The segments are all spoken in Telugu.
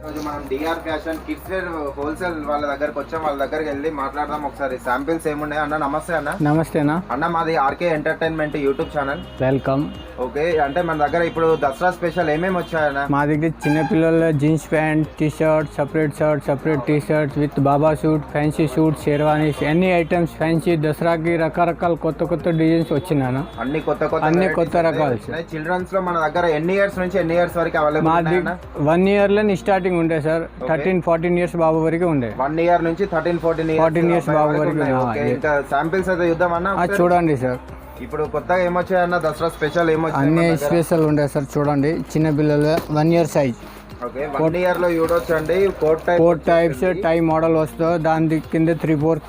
రోజు మనం DR fashion kids wear wholesale వాళ్ళ దగ్గరకు వచ్చాం. వాళ్ళ దగ్గరికి వెళ్ళి మాట్లాడదాం ఒకసారి. శాంపిల్స్ ఏమున్నాయి అన్న? నమస్తే అన్న. నమస్తే అన్న, మాది RK entertainment YouTube channel. Welcome. Okay, అంటే మన దగ్గర ఇప్పుడు దసరా స్పెషల్ ఏమేమి వచ్చాయన్న? మా దగ్గర చిన్నపిల్లల jeans pant, T shirt, separate T shirt with Baba suit, fancy suit, sherwanis, అన్ని ఐటమ్స్ ఫ్యాన్సీ. దసరాకి రకరకాల కొత్త డిజైన్స్ వచ్చినాయి. అన్ని కొత్త రకాలు. చిల్డ్రన్స్ లో మన దగ్గర ఎన్ని ఇయర్స్ నుంచి ఎన్ని ఇయర్స్ వరకు అవైలబుల్? మాది 1 year లో స్టార్టింగ్ ఉండే సార్. 13-14 years బాబు వరకు ఉండే. 1 year నుంచి 13-14 years బాబు వరకు. ఇంకా శాంపిల్స్ అయితే చూద్దామన్నా? చూడండి సార్. ఇప్పుడు కొత్తగా ఏమొచ్చాయన్న? దసరా స్పెషల్ ఏమొచ్చాయి? అన్ని స్పెషల్ ఉండే సార్. చూడండి, చిన్న పిల్లలు 1 year సైజ్. ఓకే, 1 year లో చూడొచ్చు అండి. కోట్ టైప్స్ టై మోడల్ వస్తుంది. దాని కింద 3/4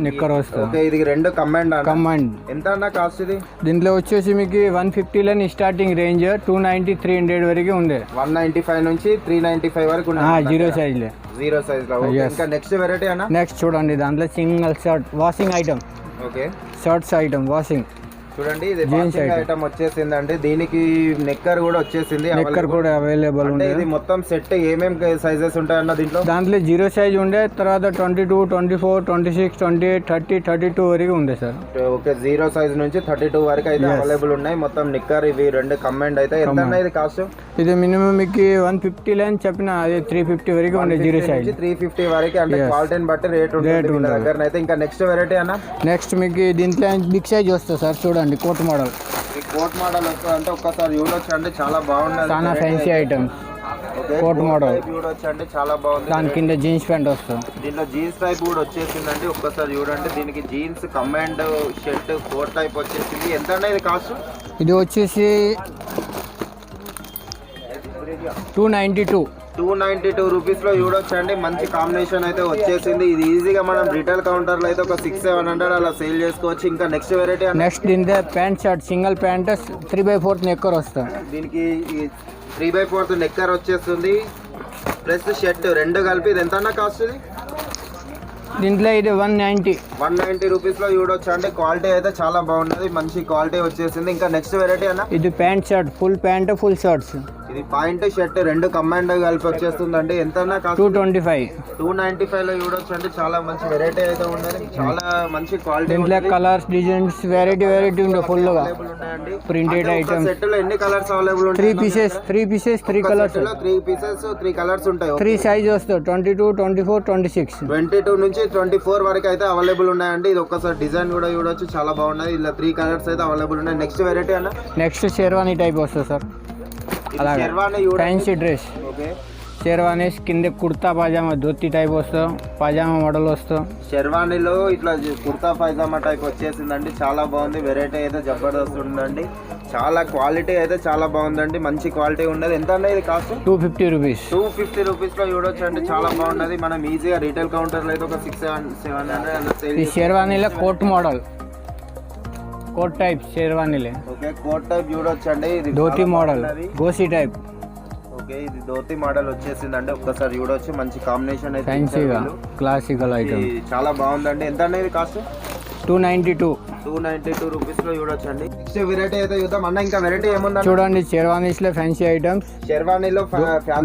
నిక్కర్ వస్తుంది. ఓకే, ఇది 2 కంబైండ్. ఎంత అన్న కాస్ట్ ఇది? దీంట్లో వచ్చేసి మీకు 150 స్టార్టింగ్ రేంజ్, 290-300 వరకు ఉంది. 195 నుంచి 395 వరకు ఉంది. జీరో సైజ్ లో. ఇంకా నెక్స్ట్ వెరైటీ అన్న? నెక్స్ట్ చూడండి, దాంట్లో single shirt washing item. Okay, shirts item washing. చూడండి, ఇది వాషింగ్ ఐటమ్ వచ్చేసింది అండి. దీనికి నెక్కర్ కూడా వచ్చేసింది. నెక్కర్ కూడా అవైలబుల్ ఉంది. ఇది మొత్తం సెట్ ఏమేమి సైజెస్ ఉంటాయన్న దీంట్లో? దాంట్లో జీరో సైజ్ ఉండే, తర్వాత 22, 24, 26, 28, 30, 32 వరకు ఉంది సార్. ఓకే, జీరో సైజ్ నుంచి 32 వరకు అయితే అవైలబుల్ ఉన్నాయి. మొత్తం నిక్కర్ ఇవి 2 కంబైండ్ అయితే. ఎంత ఇది కాస్ట్? ఇది మినిమం మీకు 150 అని చెప్పిన, అది 350 వరకు ఉండే. జీరో సైజ్ 350 వరకు. అంటే క్వాలిటీని బట్టి రేట్ ఉంటుంది దగ్గర అయితే. ఇంకా నెక్స్ట్ వెరైటీ అన్న? నెక్స్ట్ మీకు దీంట్లో బిగ్ సైజ్ వస్తుంది సార్. చూడండి, కోట్ మోడల్. ఈ కోట్ మోడల్ వస్తుంది అంటే ఒక్కసారి చూడొచ్చు అండి, చాలా బాగున్నది. చాలా ఫ్యాన్సీ ఐటమ్. కోట్ మోడల్ చూడొచ్చు అండి, చాలా బాగుంది. దాని కింద జీన్స్ ప్యాంట్ వస్తుంది. దీంట్లో జీన్స్ టైప్ కూడా వచ్చేసిందండి. ఒక్కసారి చూడండి, దీనికి jeans combined shirt coat type వచ్చేసింది. ఎంత అండి ఇది కాస్ట్? ఇది వచ్చేసి 292 రూపీస్ లో చూడొచ్చు అండి. మంచి కాంబినేషన్ అయితే వచ్చేసింది. ఇది ఈజీగా మనం రిటైల్ కౌంటర్ లో అయితే ఒక 600-700 అలా సేల్ చేసుకోవచ్చు. ఇంకా నెక్స్ట్ వెరైటీ? నెక్స్ట్ దీంట్లో ప్యాంట్ షర్ట్ సింగిల్ ప్యాంట్ 3/4 నెక్కర్ వస్తుంది. దీనికి 3/4 నెక్కర్ వచ్చేస్తుంది, ప్లస్ షర్ట్ 2 కలిపి. ఇది ఎంత కాస్ట్? దీంట్లో ఇది 190 రూపీస్ లో చూడొచ్చు అండి. క్వాలిటీ అయితే చాలా బాగున్నది, మంచి క్వాలిటీ వచ్చేసింది. ఇంకా నెక్స్ట్ వెరైటీ అన్న? ఇది pant shirt, full pant full shirts. ఇది పాయింట్ షర్ట్ 2 కంబైండ్ కలిపి వచ్చేస్తుందండి. ఎంత? 295 లో చూడొచ్చు అండి. చాలా మంచి వెరైటీ అయితే ఉన్నది, చాలా మంచి క్వాలిటీ. దీంట్లో కలర్స్ డిజైన్స్ వెరైటీ ఉంది ఫుల్ గా. Printed items. సెట్ లో ఎన్ని కలర్స్ అవైలబుల్ ఉంటాయి? 3 pieces 3 కలర్స్. 3 pieces 3 కలర్స్ ఉంటాయి. 3 సైజ్ వస్తాయి, 22, 24, 26. 22 నుంచి 24 వరకు అయితే అవైలబుల్ ఉన్నాయండి. ఇది ఒక్కసారి డిజైన్ కూడా చూడొచ్చు, చాలా బాగున్నది. ఇలా 3 కలర్స్ అయితే అవైలబుల్ ఉన్నాయి. నెక్స్ట్ వెరైటీ అన్న? నెక్స్ట్ షేర్వానీ టైప్ వస్తుంది సార్. అలాగే ఫ్యాన్సీ డ్రెస్. ఓకే, షేర్వానీస్ కింద కుర్తా పైజామా ధోతి టైప్ వస్తాం, పైజామా మోడల్ వస్తాం. షెర్వానీలో ఇట్లా కుర్తా పైజామా టైప్ వచ్చేసిందండి. చాలా బాగుంది, వెరైటీ అయితే జబర్దస్త్ ఉందండి. చాలా క్వాలిటీ అయితే చాలా బాగుందండి, మంచి క్వాలిటీ ఉన్నది. ఎంత అన్న ఇది కాస్ట్? 250 రూపీస్. 250 రూపీస్ లో చూడొచ్చు అండి, చాలా బాగున్నది. మనం ఈజీగా రీటైల్ కౌంటర్ లో అయితే ఒక 600-700 ఈ షేర్వానీలో కోట్ మోడల్, కోట్ టైప్ షేర్వానీలే. ఓకే, కోట్ టైప్ చూడొచ్చు అండి. ఇది ధోతి మోడల్, గోసి టైప్. ఓకే, ఇది ధోతి మోడల్ వచ్చేసిందండి. ఒక్కసారి చూడొచ్చు, మంచి కాంబినేషన్ అయితే. ఫ్యాన్సీగా క్లాసికల్ ఐటమ్, చాలా బాగుందండి. ఎంత అనేది కాస్ట్? 292 రూపీస్ లో చూడొచ్చు అండి. నెక్స్ట్ వెరైటీ అయితే చూద్దాం అన్న. ఇంకా వెరైటీ ఏముంది చూడండి, షెర్వానీస్ లో ఫ్యాన్సీ ఐటమ్స్. షెర్వానీలో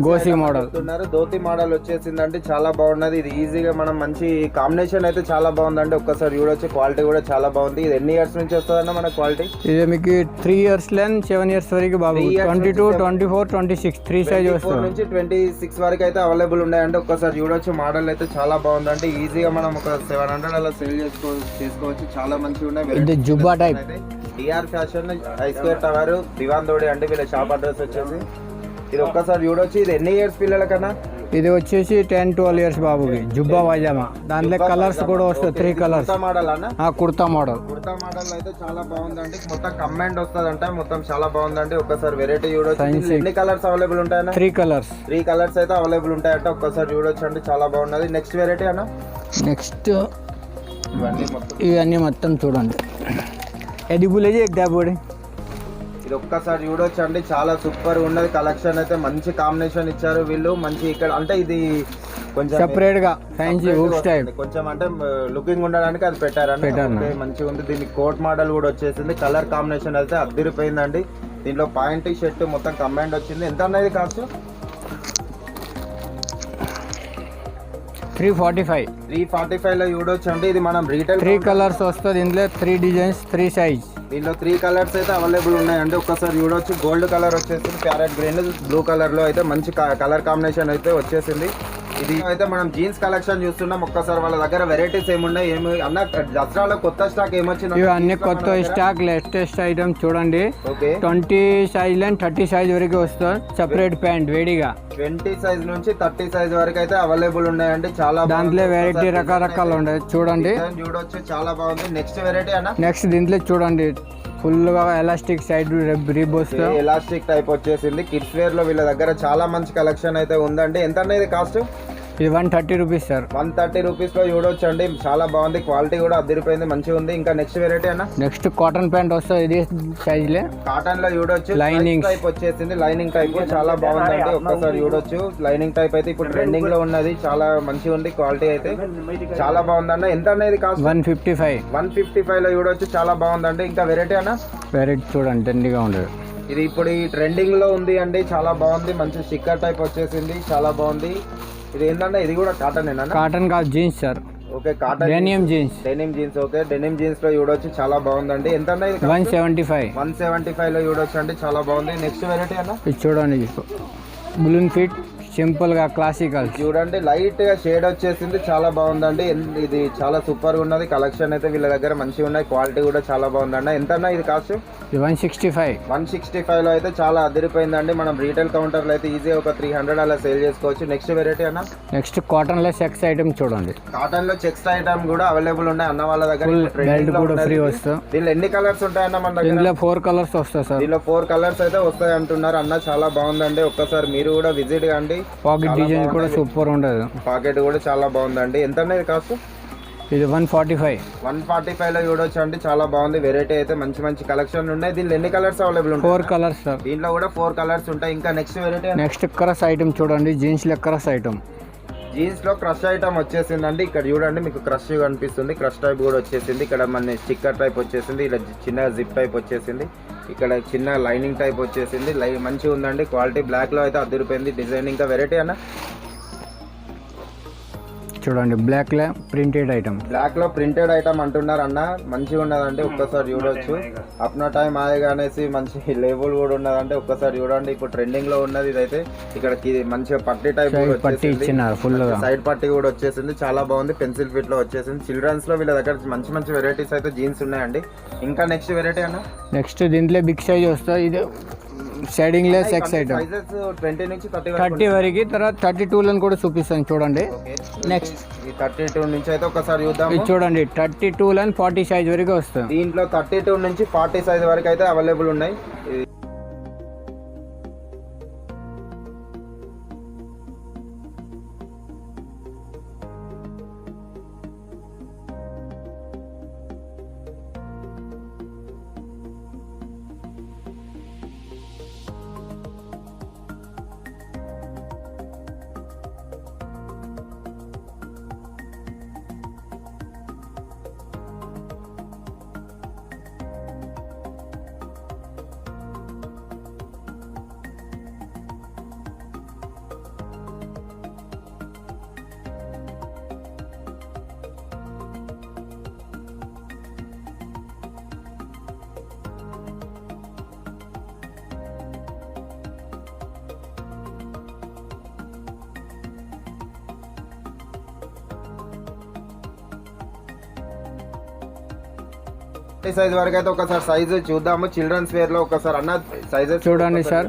గోసి మోడల్ ధోతి మోడల్ వచ్చేసిందండి, చాలా బాగున్నది. ఇది ఈజీగా మనం మంచి కాంబినేషన్ అయితే చాలా బాగుందండి. ఒక్కసారి చూడొచ్చు, క్వాలిటీ కూడా చాలా బాగుంది. ఇది ఎన్ని ఇయర్స్ నుంచి వస్తుందన్న మన క్వాలిటీ? ఇది మీకు 3 years 7 years వరకు బాబు. 22, 24, 26 3 సైజ్ వస్తుంది. నుంచి 26 వరకు అయితే అవైలబుల్ ఉన్నాయండి. ఒక్కసారి చూడొచ్చు, మోడల్ అయితే చాలా బాగుందండి. ఈజీగా మనం ఒక 700 అలా సేల్ చేసుకోవచ్చు. చాలా మంచిగా ఉన్నాయి. జుబ్బా టైప్. డిఆర్ ఫ్యాషన్ ఐస్క్వేర్ టవర్ దివాన్ తోడి అండి వీళ్ళ షాప్ అడ్రస్ వచ్చేసి. ఇది ఒక్కసారి చూడొచ్చు. ఇది ఎన్ని ఇయర్స్ పిల్లలకన్నా? ఇది వచ్చేసి 10-12 years బాబుకి. జుబ్బా పైజామా, దాంట్లో కలర్స్ కూడా వస్తాయి. 3 కలర్స్. మోడల్ అన్న? కుర్తా మోడల్. కుర్తా మోడల్ అయితే చాలా బాగుందండి. మొత్తం కంబైండ్ వస్తుందంట, మొత్తం చాలా బాగుందండి. ఒక్కసారి వెరైటీ చూడొచ్చు. ఎన్ని కలర్స్ అవైలబుల్ ఉంటాయన్న? 3 కలర్స్. 3 కలర్స్ అయితే అవైలబుల్ ఉంటాయంట. ఒక్కసారి చూడొచ్చు అండి, చాలా బాగున్నది. నెక్స్ట్ వెరైటీ అన్న? నెక్స్ట్ ఇవన్నీ మొత్తం చూడండి, ఎడిబుల్ ఇది ఒక్కసారి చూడొచ్చు అండి, చాలా సూపర్ ఉన్నది. కలెక్షన్ అయితే మంచి కాంబినేషన్ ఇచ్చారు వీళ్ళు. మంచి ఇక్కడ అంటే ఇది కొంచెం సెపరేట్ గా ఫ్యాన్సీ హుక్ స్టైల్ కొంచెం అంటే లుకింగ్ ఉండడానికి అది పెట్టారండి. మంచిగా ఉంది. దీనికి కోట్ మోడల్ కూడా వచ్చేసింది. కలర్ కాంబినేషన్ అయితే అద్దరిపోయిందండి. దీంట్లో పాయింట్ షర్ట్ మొత్తం కంబైండ్ వచ్చింది. ఎంత అన్నది కాస్ట్? 345. 345 లో చూడొచ్చు అండి. ఇది మనం రీటైల్ 3 కలర్స్ వస్తుంది ఇందులో, 3 డిజైన్స్, 3 సైజ్. దీనిలో 3 కలర్స్ అయితే అవైలబుల్ ఉన్నాయండి. ఒక్కసారి చూడొచ్చు. గోల్డ్ కలర్ వచ్చేసింది, ప్యారెట్ గ్రీన్, బ్లూ కలర్ లో అయితే మంచి కలర్ కాంబినేషన్ అయితే వచ్చేసింది. ఇది అయితే మనం జీన్స్ కలెక్షన్ చూస్తున్నాం. ఒక్కసారి వాళ్ళ దగ్గర వెరైటీస్ ఏమున్నాయి, ఏమి అన్న దసరాలో కొత్త స్టాక్ ఏమొచ్చింది? ఇవి అన్ని కొత్త స్టాక్, లేటెస్ట్ ఐటమ్ చూడండి. ఓకే, 20 సైజ్ అండ్ 30 సైజ్ వరకు వస్తుంది. సెపరేట్ ప్యాంట్ వేడిగా 20 సైజ్ నుంచి 30 సైజ్ వరకు అయితే అవైలబుల్ ఉన్నాయండి. చాలా దాంట్లో వెరైటీ రకరకాలు ఉన్నాయి చూడండి. చూడొచ్చు, చాలా బాగుంది. నెక్స్ట్ వెరైటీ అన్న, నెక్స్ట్ దీంట్లో చూడండి ఫుల్ గా ఎలాస్టిక్ సైడ్ రిబోస్, ఎలాస్టిక్ టైప్ వచ్చేసింది. కిడ్స్ వేర్ లో వీళ్ళ దగ్గర చాలా మంచి కలెక్షన్ అయితే ఉందండి. ఎంత అనేది కాస్ట్? ఇది 130 రూపీస్ సార్. 130 రూపీస్ లో చూడొచ్చు అండి. చాలా బాగుంది, క్వాలిటీ కూడా అదిరిపోయింది, మంచిగా ఉంది. ఇంకా నెక్స్ట్ వెరైటీ అన్న, నెక్స్ట్ కాటన్ ప్యాంట్ వస్తుంది ఇది సైజ్ లే. కాటన్ లో చూడొచ్చు, లైనింగ్ టైప్ వచ్చేసింది. లైనింగ్ టైప్ చాలా బాగుందండి. ఒక్కసారి చూడొచ్చు, లైనింగ్ టైప్ అయితే ఇప్పుడు ట్రెండింగ్ లో ఉన్నది. చాలా మంచిగా ఉంది, క్వాలిటీ అయితే చాలా బాగుందన్న. ఎంత అనేది కాస్ట్? 155. 155 లో చూడొచ్చు, చాలా బాగుందండి. ఇంకా వెరైటీ అన్న, వెరైటీ చూడండి దండిగా ఉండదు. ఇది ఇప్పుడు ఈ ట్రెండింగ్ లో ఉంది అండి, చాలా బాగుంది. మంచి స్టిక్కర్ టైప్ వచ్చేసింది, చాలా బాగుంది. ఇది ఏంటంటే ఇది కూడా కాటన్ ఏనా? కాటన్ కాదు, jeans sir. Okay, cotton denim jeans. Denim jeans. Okay, denim jeans లో చూడొచ్చు, చాలా బాగుందండి. ఎంత 175. 175 లో చూడొచ్చు అండి, చాలా బాగుంది. నెక్స్ట్ వెరైటీ అన్న, ఇది చూడండి బలూన్ ఫిట్, సింపుల్ గా క్లాసికల్. చూడండి లైట్ గా షేడ్ వచ్చేసింది, చాలా బాగుందండి. ఇది చాలా సూపర్ గా ఉన్నది. కలెక్షన్ అయితే వీళ్ళ దగ్గర మంచిగా ఉన్నాయి, క్వాలిటీ కూడా చాలా బాగుందండి. ఎంత అన్న ఇది కాస్ట్? 165. 165 లో అయితే చాలా అదిరిపోయిందండి. మనం రీటైల్ కౌంటర్ లో అయితే ఈజీ ఒక 300 అలా సేల్ చేసుకోవచ్చు. నెక్స్ట్ వెరైటీ అన్న, నెక్స్ట్ కాటన్ లో చెక్స్ ఐటమ్ చూడండి. కాటన్ లో చెక్స్ ఐటమ్ కూడా అవైలబుల్ ఉన్నాయి అన్న వాళ్ళ దగ్గర. బెల్ట్ కూడా ఫ్రీ వస్తుంది. దీనిలో ఎన్ని కలర్స్ ఉంటాయన్న మన దగ్గర? దీనిలో 4 కలర్స్ వస్తాయి సార్. దీనిలో 4 కలర్స్ అయితే వస్తాయి అంటున్నారు అన్న. చాలా బాగుందండి, ఒక్కసారి మీరు కూడా విజిట్ కండి. పాకెట్ డిజైన్ కూడా సూపర్ ఉండదు. పాకెట్ కూడా చాలా బాగుందండి. ఎంత అనేది కాస్ట్? ఇది 145. 145 లో చూడొచ్చు అండి, చాలా బాగుంది. వెరైటీ అయితే మంచి మంచి కలెక్షన్ ఉన్నాయి. దీనిలో ఎన్ని కలర్స్ అవైలబుల్ ఉంటాయి? 4 కలర్స్ సార్. దీంట్లో కూడా 4 కలర్స్ ఉంటాయి. ఇంకా next variety, next crush item చూడండి. జీన్స్ లో క్రష్ ఐటమ్, జీన్స్ లో క్రష్ ఐటమ్ వచ్చేసిందండి. ఇక్కడ చూడండి, మీకు క్రష్ కనిపిస్తుంది. క్రష్ టైప్ కూడా వచ్చేసింది. ఇక్కడ మన స్టిక్కర్ టైప్ వచ్చేసింది. ఇలా చిన్న జిప్ టైప్ వచ్చేసింది. ఇక్కడ చిన్న లైనింగ్ టైప్ వచ్చేసింది. మంచిగా ఉందండి, క్వాలిటీ. బ్లాక్ లో అయితే అదిరిపోయింది డిజైన్. ఇంకా వెరైటీ అన్న, చూడండి బ్లాక్ లో ప్రింటెడ్ ఐటమ్. బ్లాక్ లో ప్రింటెడ్ ఐటమ్ అంటున్నారు అన్న, మంచిగా ఉన్నదండి. ఒక్కసారి చూడొచ్చు. అప్నా టైం ఆయేగా అనేసి మంచి లేబుల్ కూడా ఉన్నదంటే ఒక్కసారి చూడండి. ఇప్పుడు ట్రెండింగ్ లో ఉన్నది ఇదైతే. ఇక్కడ మంచిగా పట్టి టైప్ పట్టి ఇచ్చినారు, ఫుల్ సైడ్ పట్టి కూడా వచ్చేసింది, చాలా బాగుంది. పెన్సిల్ ఫిట్ లో వచ్చేసింది. చిల్డ్రన్స్ లో వీళ్ళ దగ్గర మంచి మంచి వెరైటీస్ అయితే జీన్స్ ఉన్నాయండి. ఇంకా నెక్స్ట్ వెరైటీ అన్న, నెక్స్ట్ దీంట్లో బిగ్ సైజ్ వస్తుంది. ఇది షేడింగ్ లెస్ సెక్స్ ఐటమ్, 20 నుంచి 30 వరకు. తర్వాత 32 లను కూడా చూపిస్తాను చూడండి. నెక్స్ట్ ఈ 32 నుంచి అయితే ఒకసారి చూద్దాం. ఇది చూడండి 32 లను 40 సైజ్ వరకు వస్తుంది. దీంట్లో 32 నుంచి 40 సైజ్ వరకు అయితే అవైలబుల్ ఉన్నాయి. సైజ్ వరకు అయితే ఒకసారి సైజ్ చూద్దాము. చిల్డ్రన్స్ వేర్ లో ఒకసారి అన్న సైజెస్ చూడండి సార్.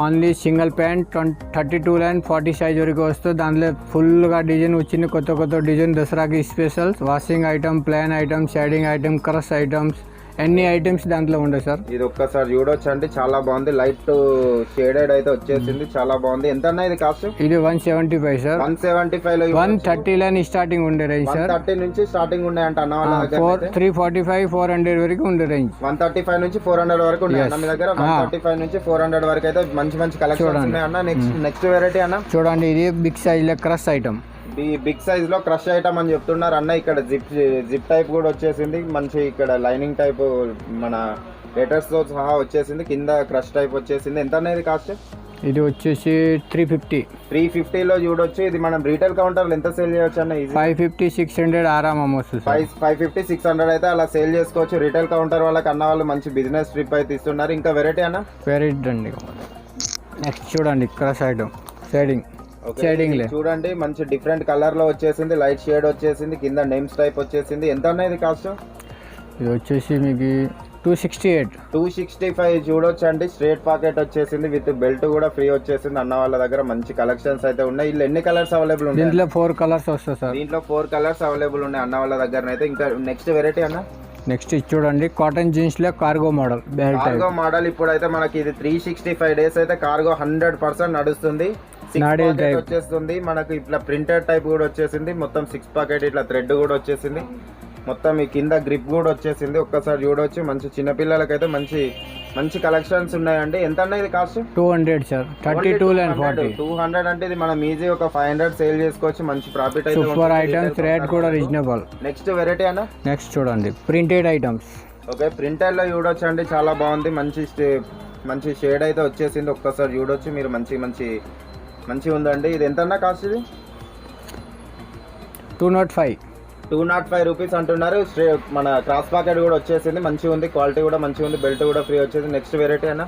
ఓన్లీ సింగిల్ ప్యాంట్ 32 లను 40 సైజ్ వరకు వస్తుంది. దాంట్లో ఫుల్గా డిజైన్ వచ్చింది, కొత్త కొత్త డిజైన్. దసరాకి specials washing item, plan item, shading item, crush items, ఎన్ని ఐటమ్స్ దాంట్లో ఉండే సార్. ఇది ఒక్కసారి చూడొచ్చు అండి, చాలా బాగుంది. లైట్ షేడెడ్ అయితే వచ్చేసింది, చాలా బాగుంది. ఎంత అన్న ఇది కాస్ట్? ఇది 175 సార్. 175 లో 130 లని స్టార్టింగ్ ఉండే రేంజ్ సార్. 130 నుంచి స్టార్టింగ్ ఉన్నాయంట అన్న వాళ్ళ దగ్గర. 345 400 వరకు ఉండే రేంజ్. 135 నుంచి 400 వరకు ఉన్నాయి అన్న మీ దగ్గర. 135 నుంచి 400 వరకు అయితే మంచి మంచి కలెక్షన్స్ ఉన్నాయి అన్న. నెక్స్ట్ వెరైటీ అన్న, చూడంండి ఇది బిగ్ సైజ్ లో క్రష్ ఐటమ్. బిగ్ సైజ్ లో క్రష్ ఐటమ్ అని చెప్తున్నారు అన్న. ఇక్కడ జిప్ టైప్ కూడా వచ్చేసింది, మంచి ఇక్కడ లైనింగ్ టైప్ మన లెటర్స్ తో సహా వచ్చేసింది. కింద క్రష్ టైప్ వచ్చేసింది. ఎంత అనేది కాస్ట్? ఇది వచ్చేసి 350. 350లో చూడొచ్చు. ఇది మనం రీటైల్ కౌంటర్లో ఎంత సేల్ చేయొచ్చు అన్న? 550 600 ఆరామ్ అమ్మొచ్చు సార్. 550 600 అయితే అలా సేల్ చేసుకోవచ్చు. రీటైల్ కౌంటర్ వాళ్ళకి అన్న వాళ్ళు మంచి బిజినెస్ ట్రిప్ అయితే ఇస్తున్నారు. ఇంకా వెరైటీ అన్న? వెరైటీ అండి. నెక్స్ట్ చూడండి క్రష్ ఐటమ్ షేడింగ్ చూడండి మంచి డిఫరెంట్ కలర్ లో వచ్చేసింది, లైట్ షేడ్ వచ్చేసింది, కింద నేమ్స్ టైప్ వచ్చేసింది. ఎంత అనేది కాస్ట్? ఇది వచ్చేసి మీకు 268. 265 చూడొచ్చు అండి. స్ట్రేట్ పాకెట్ వచ్చేసింది విత్ బెల్ట్ కూడా ఫ్రీ వచ్చేసింది. అన్న వాళ్ళ దగ్గర మంచి కలెక్షన్స్ అయితే ఉన్నాయి. ఇలా ఎన్ని కలర్స్ అవైలబుల్ ఉన్నాయి? దీంట్లో 4 కలర్స్ వస్తాయి సార్. దీంట్లో 4 కలర్స్ అవైలబుల్ ఉన్నాయి అన్న వాళ్ళ దగ్గర అయితే. ఇంకా నెక్స్ట్ వెరైటీ అన్న? నెక్స్ట్ చూడండి కాటన్ జీన్స్ లో కార్గో మోడల్. కార్గో మోడల్ ఇప్పుడైతే మనకి ఇది 365 డేస్ అయితే కార్గో 100% నడుస్తుంది. 6 పాకెట్ వచ్చేస్తుంది మనకు. ఇట్లా ప్రింటెడ్ టైప్ కూడా వచ్చేసింది. మొత్తం 6 పాకెట్ ఇట్లా థ్రెడ్ కూడా వచ్చేసింది. మొత్తం ఈ కింద గ్రిప్ కూడా వచ్చేసింది. ఒక్కసారి చూడవచ్చు. మంచి చిన్నపిల్లలకైతే మంచి మంచి కలెక్షన్స్ ఉన్నాయండి. ఎంత అన్న ఇది కాస్ట్? 200 సార్. 32 and 40. 200 అంటే ఇది మనం ఈజీ ఒక 500 సేల్ చేసుకోవచ్చు. మంచి ప్రాఫిట్ అయితే. సూపర్ ఐటమ్స్, రేట్ కూడా రీజనబుల్. నెక్స్ట్ వెరైటీ అన్న? నెక్స్ట్ చూడండి ప్రింటెడ్ ఐటమ్స్. ఓకే, ప్రింటెడ్ లో చూడొచ్చు అండి. చాలా బాగుంది. మంచి షేడ్ అయితే వచ్చేసింది. ఒక్కసారి చూడొచ్చు మీరు. మంచి ఉందండి. ఇది ఎంత కాస్ట్? ఇది 205 రూపీస్ అంటున్నారు. మన క్రాస్ పాకెట్ కూడా వచ్చేసింది. మంచిగా ఉంది, క్వాలిటీ కూడా మంచిగా ఉంది, బెల్ట్ కూడా ఫ్రీ వచ్చేసింది. నెక్స్ట్ వెరైటీ అన్న?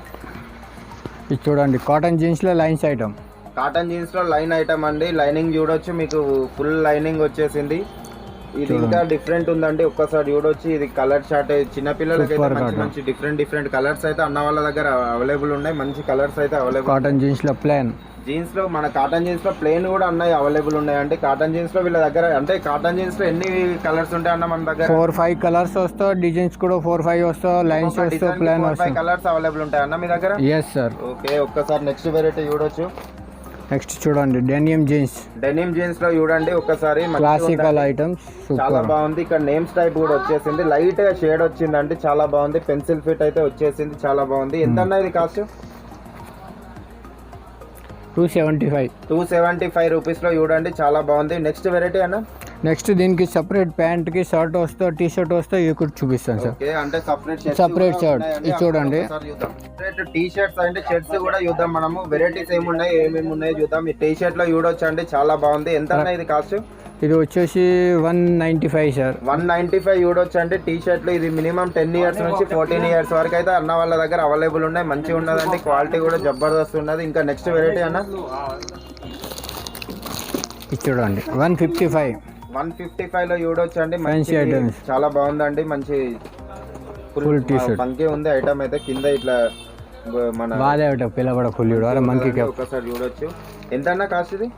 ఇది చూడండి కాటన్ జీన్స్ లో లైన్స్ ఐటమ్. కాటన్ జీన్స్ లో లైన్ ఐటమ్ అండి. లైనింగ్ చూడొచ్చు మీకు, ఫుల్ లైనింగ్ వచ్చేసింది. ఇది ఇంకా డిఫరెంట్ ఉందండి. ఒక్కసారి చూడొచ్చు. ఇది కలర్ షార్ట్ చిన్నపిల్లలకి అయితే మంచి డిఫరెంట్ కలర్స్ అయితే అన్న వాళ్ళ దగ్గర అవైలబుల్ ఉన్నాయి. మంచి కలర్స్ అయితే అవైలబుల్. కాటన్ జీన్స్ లో ప్లేన్. జీన్స్ లో మన కాటన్ జీన్స్ లో ప్లేన్ కూడా ఉన్నాయి, అవైలబుల్ ఉన్నాయి. అంటే కాటన్ జీన్స్ లో వీళ్ళ దగ్గర అంటే కాటన్ జీన్స్ లో ఎన్ని కలర్స్ ఉంటాయి అన్న మన దగ్గర? 4-5 కలర్స్ వస్తాయి. డిజైన్స్ కూడా 4-5 వస్తాయి. లైన్స్ వస్తాయి, ప్లేన్ వస్తాయి. కలర్స్ అవైలబుల్ ఉంటాయి అన్న మీ దగ్గర? yes sir. ఓకే, ఒక్కసారి నెక్స్ట్ వెరైటీ చూడొచ్చు. నెక్స్ట్ చూడండి డెనిమ్ జీన్స్. డెనిమ్ జీన్స్ లో చూడండి ఒక్కసారి. క్లాసికల్ ఐటమ్స్ చాలా బాగుంది. ఇక్కడ నేమ్స్ టైప్ కూడా వచ్చేసింది. లైట్ గా షేడ్ వచ్చిందండి. చాలా బాగుంది. పెన్సిల్ ఫిట్ అయితే వచ్చేసింది. చాలా బాగుంది. ఎంత అన్న ఇది కాస్ట్? 275 రూపీస్ లో చూడండి. చాలా బాగుంది. నెక్స్ట్ వెరైటీ అన్న? నెక్స్ట్ దీనికి సపరేట్ ప్యాంట్ కి షర్ట్ వస్తా, టీ షర్ట్ వస్తా, ఇవి కూడా చూపిస్తాను సార్. అంటే సపరేట్ షర్ట్ ఇది చూడండి. సపరేట్ టీ షర్ట్స్ అంటే షర్ట్స్ కూడా చూద్దాం మనము. వెరైటీస్ ఏమేమి ఉన్నాయో చూద్దాం. ఈ టీ షర్ట్ లో చూడొచ్చు అండి. చాలా బాగుంది. ఎంత అన్న ఇది కాస్ట్? ఇది వచ్చేసి 195 సార్. 195 చూడొచ్చు అంటే టీ షర్ట్లు. ఇది మినిమం 10 ఇయర్స్ నుంచి 14 ఇయర్స్ వరకు అయితే అన్న వాళ్ళ దగ్గర అవైలబుల్ ఉన్నాయి. మంచిగా ఉన్నదండి. క్వాలిటీ కూడా జబర్దస్త్ ఉన్నది. ఇంకా నెక్స్ట్ వెరైటీ అన్న? ఇది చూడండి 155 లో చూడొచ్చు అండి. మంచి చాలా బాగుందండి. మంచి ఫుల్ టీ షర్ట్ మంకీ ఉంది ఐటమ్ అయితే. కింద ఇట్లా మన పిల్లబడ ఫుల్ మంకీ క్యాప్. ఒకసారి చూడొచ్చు. ఎంత అన్న కాస్ట్ ఇది?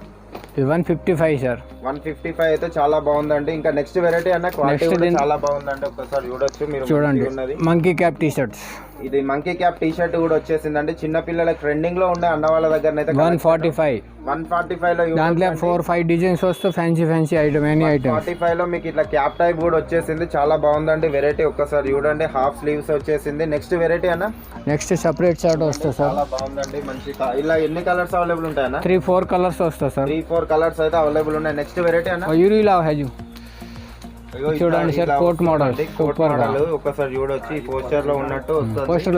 155 సార్. 155 అయితే చాలా బాగుందండి. ఇంకా నెక్స్ట్ వెరైటీ అన్న? క్వాలిటీ కూడా చాలా బాగుందండి. ఒకసారి చూడొచ్చు మీరు. చూడండి మంకీ క్యాప్ టీ షర్ట్స్. ఇది మంకీ క్యాప్ టీ షర్ట్ కూడా వచ్చేసిందండి. చిన్న పిల్లలకి ట్రెండింగ్ లో ఉండే అన్న వాళ్ళ దగ్గర అయితే 145 లో దాంట్లో 4-5 డిజైన్స్ వస్తే ఫ్యాన్సీ ఐటమ్. ఎనీ ఐటమ్ 45 లో మీకు ఇట్లా క్యాప్ టైప్ కూడా వచ్చేసింది. చాలా బాగుందండి వెరైటీ. ఒక్కసారి చూడండి. హాఫ్ స్లీవ్స్ వచ్చేసింది. నెక్స్ట్ వెరైటీ అన్న? నెక్స్ట్ సపరేట్ షర్ట్ వస్తుంది సార్. చాలా బాగుందండి. మంచి ఇలా ఎన్ని కలర్స్ అవైలబుల్ ఉంటాయన్న? 3-4 కలర్స్ వస్తాయి సార్. 3-4 కలర్స్ అయితే అవైలబుల్ ఉన్నాయి. నెక్స్ట్ వెరైటీ అన్న? చూడండి sir coat model. Super model. ఒకసారి చూడొచ్చు. ఈ పోస్టర్ లో ఉన్నట్టు పోస్టర్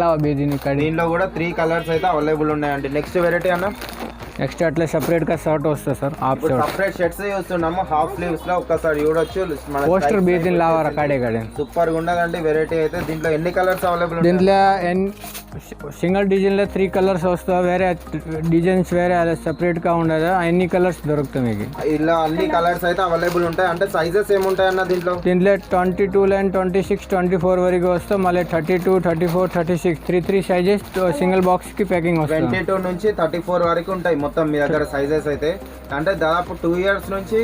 దీనిలో కూడా 3 కలర్స్ అయితే అవైలబుల్ ఉన్నాయండి. నెక్స్ట్ వెరైటీ అన్న? నెక్స్ట్ అట్లా సపరేట్ గా షర్ట్ వస్తుంది సార్. సపరేట్ షర్ట్స్ చూస్తున్నాము హాఫ్ స్లీవ్స్ లో. ఒకసారి చూడొచ్చు. పోస్టర్ బీదిన్ లావారా కాడే సూపర్ గా ఉండదండి వెరైటీ అయితే. దీంట్లో ఎన్ని కలర్స్ అవైలబుల్? దీంట్లో సింగిల్ డిజైన్ లో 3 కలర్స్ వస్తాయి. వేరే డిజైన్స్ వేరే సపరేట్ గా ఉండదు. అన్ని కలర్స్ దొరుకుతాయి మీకు. ఇలా అన్ని కలర్స్ అయితే అవైలబుల్ ఉంటాయి. అంటే సైజెస్ ఏముంటాయి అన్న దీంట్లో? 22 లైన్ 26 24 వరకు వస్తాయి. మళ్ళీ 32 34 36 3 సైజెస్ సింగిల్ బాక్స్ కి ప్యాకింగ్ వస్తుంది. 22 నుంచి 34 వరకు ఉంటాయి మొత్తం మీ దగ్గర సైజెస్ అయితే. అంటే దాదాపు 2 ఇయర్స్ నుంచి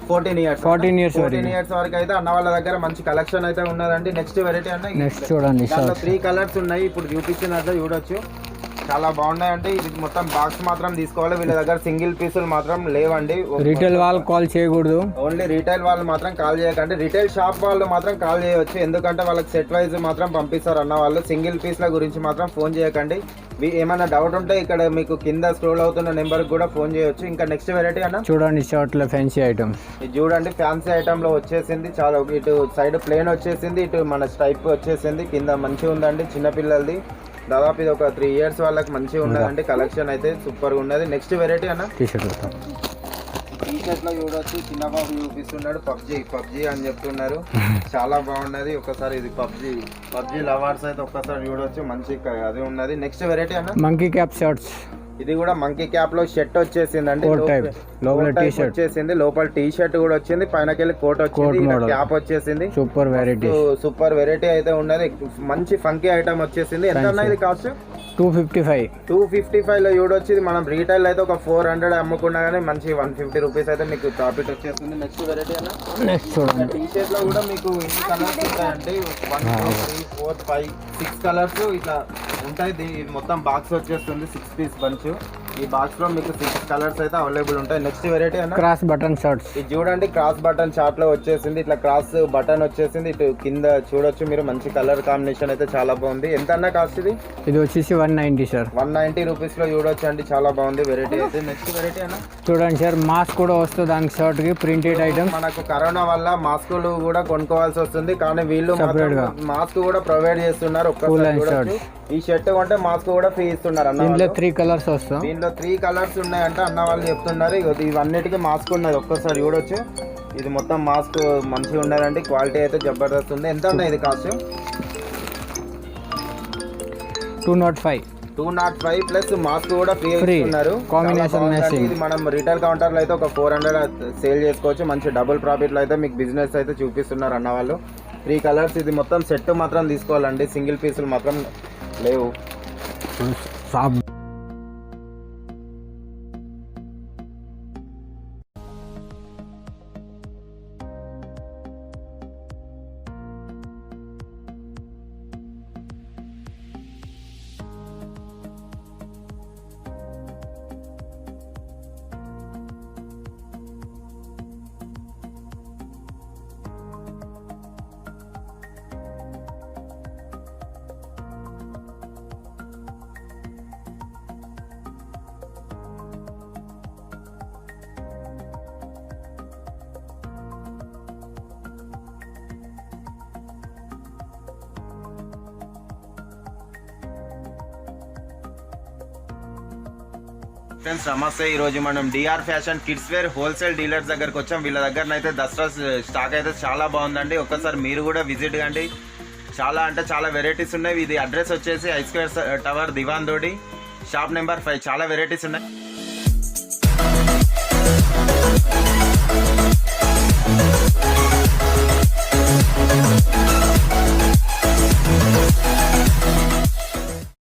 14 ఇయర్స్ వరకు అయితే అన్న వాళ్ళ దగ్గర మంచి కలెక్షన్ అయితే ఉన్నదండి. నెక్స్ట్ వెరైటీ అన్న? నెక్స్ట్ చూడండి 3 కలర్స్ ఉన్నాయి. ఇప్పుడు చూపించినట్లు చూడొచ్చు. చాలా బాగున్నాయండి. ఇది మొత్తం బాక్స్ మాత్రం తీసుకోవాలి. వీళ్ళ దగ్గర సింగిల్ పీసులు మాత్రం లేవండి. రీటైల్ వాళ్ళు కాల్ చేయకూడదు. ఓన్లీ రీటైల్ వాళ్ళు మాత్రం కాల్ చేయకండి. రీటైల్ షాప్ వాళ్ళు మాత్రం కాల్ చేయవచ్చు. ఎందుకంటే వాళ్ళకి సెట్ వైజ్ మాత్రం పంపిస్తారు అన్న వాళ్ళు. సింగిల్ పీస్ల గురించి మాత్రం ఫోన్ చేయకండి. ఏమైనా డౌట్ ఉంటే ఇక్కడ మీకు కింద స్క్రోల్ అవుతున్న నెంబర్ కూడా ఫోన్ చేయొచ్చు. ఇంకా నెక్స్ట్ వెరైటీ అన్న? చూడండి షర్ట్ లో ఫ్యాన్సీ ఐటమ్స్. ఇది చూడండి ఫ్యాన్సీ ఐటమ్ లో వచ్చేసింది. చాలా ఇటు సైడ్ ప్లేన్ వచ్చేసింది, ఇటు మన స్ట్రైప్ వచ్చేసింది. కింద మంచిగా ఉందండి. చిన్నపిల్లలది దాదాపు ఇది ఒక 3 years వాళ్ళకి మంచిగా ఉన్నదండి. కలెక్షన్ అయితే సూపర్ గా ఉన్నది. నెక్స్ట్ వెరైటీ అన్న టీ షర్ట్ లో చూడొచ్చు, చిన్న బాబు చూపిస్తున్నాడు పబ్జీ అని చెప్తున్నారు. చాలా బాగున్నది. ఒకసారి ఇది పబ్జీ లవర్స్ అయితే ఒక్కసారి చూడొచ్చు, మంచి అది ఉన్నది. నెక్స్ట్ వెరైటీ అన్న మంకీ క్యాప్ షర్ట్స్. ఇది కూడా మంకీ క్యాప్ లో షర్ట్ వచ్చేసిందండి, లోపల టీ షర్ట్ వచ్చేసింది, లోపల టీ షర్ట్ కూడా వచ్చింది, పైనకెళ్ళి కోట్ వచ్చింది, క్యాప్ వచ్చేసింది. సూపర్ వెరైటీ అయితే ఉన్నది. మంచి ఫంకీ ఐటమ్ వచ్చేసింది. ఎంత అన్న ఇది కాస్ట్? 255 లో చూడొచ్చు. ఇది మనం రీటైల్ అయితే ఒక 400 అమ్ముకున్నా కానీ మంచి 150 రూపీస్ అయితే మీకు ప్రాఫిట్ వచ్చేస్తుంది. నెక్స్ట్ వెరైటీ అన్న నెక్స్ట్ చూడండి. టీ షర్ట్ లో కూడా మీకు ఎన్ని కలర్స్ ఉంటాయండి? 1 2 3 4 5 6 కలర్స్ ఇట్లా ఉంటాయి. ఇది మొత్తం బాక్స్ వచ్చేస్తుంది, 6 piece బంచ్. ఈ బాక్స్ లో మీకు 6 కలర్స్ అయితే అవైలబుల్ ఉంటాయి. నెక్స్ట్ వెరైటీ అన్న క్రాస్ బటన్ షర్ట్స్. ఇది చూడండి, క్రాస్ బటన్ షార్ట్ లో వచ్చేసింది. ఇట్లా క్రాస్ బటన్ వచ్చేసింది. ఇటు కింద చూడొచ్చు మీరు, మంచి కలర్ కాంబినేషన్ అయితే చాలా బాగుంది. ఎంత అన్న కాస్ట్ ఇది? ఇది వచ్చేసి 190 సార్. 190 రూపీస్ లో చూడొచ్చు అండి, చాలా బాగుంది వెరైటీ అయితే. నెక్స్ట్ వెరైటీ అన్న చూడండి సార్, మాస్క్ కూడా వస్తుంది దానికి, షర్ట్ కి ప్రింటెడ్ ఐటమ్. మనకు కరోనా వల్ల మాస్కులు కూడా కొనుక్కోవాల్సి వస్తుంది, కానీ వీళ్ళు మాస్క్ కూడా ప్రొవైడ్ చేస్తున్నారు. ఒక్కసారి ఈ షర్ట్ కొంటే మాస్క్ కూడా ఫ్రీ ఇస్తున్నారు అన్న. దీంట్లో 3 కలర్స్ వస్తాయి. దీంట్లో 3 కలర్స్ ఉన్నాయంటే అన్న వాళ్ళు చెప్తున్నారు. ఇవన్నిటికీ మాస్క్ ఉన్నది, ఒక్కసారి చూడొచ్చు. ఇది మొత్తం మాస్క్ మంచిగా ఉన్నదండి, క్వాలిటీ అయితే జబర్దస్త్ ఉంది. ఎంత ఉన్నాయి ఇది కాస్ట్? 205 ప్లస్ మాస్క్ కూడా ఫ్రీ ఇస్తున్నారు. ఇది మనం రిటైల్ కౌంటర్ లో అయితే ఒక 400 సేల్ చేసుకోవచ్చు. మంచి డబుల్ ప్రాఫిట్ లో అయితే మీకు బిజినెస్ అయితే చూపిస్తున్నారు అన్న వాళ్ళు. 3 కలర్స్. ఇది మొత్తం సెట్ మాత్రం తీసుకోవాలండి, సింగిల్ పీసులు మాత్రం లేవు. ఫ్రెండ్స్ నమస్తే, ఈ రోజు మనం DR fashion kids wear wholesale dealers దగ్గరకు వచ్చాం. వీళ్ళ దగ్గర అయితే దసరా స్టాక్ అయితే చాలా బాగుందండి. ఒక్కసారి మీరు కూడా విజిట్ కండి. చాలా అంటే చాలా వెరైటీస్ ఉన్నాయి. ఇది అడ్రస్ వచ్చేసి I2 టవర్ దివాన్ రోడ్, షాప్ నెంబర్ 5. చాలా వెరైటీస్ ఉన్నాయి.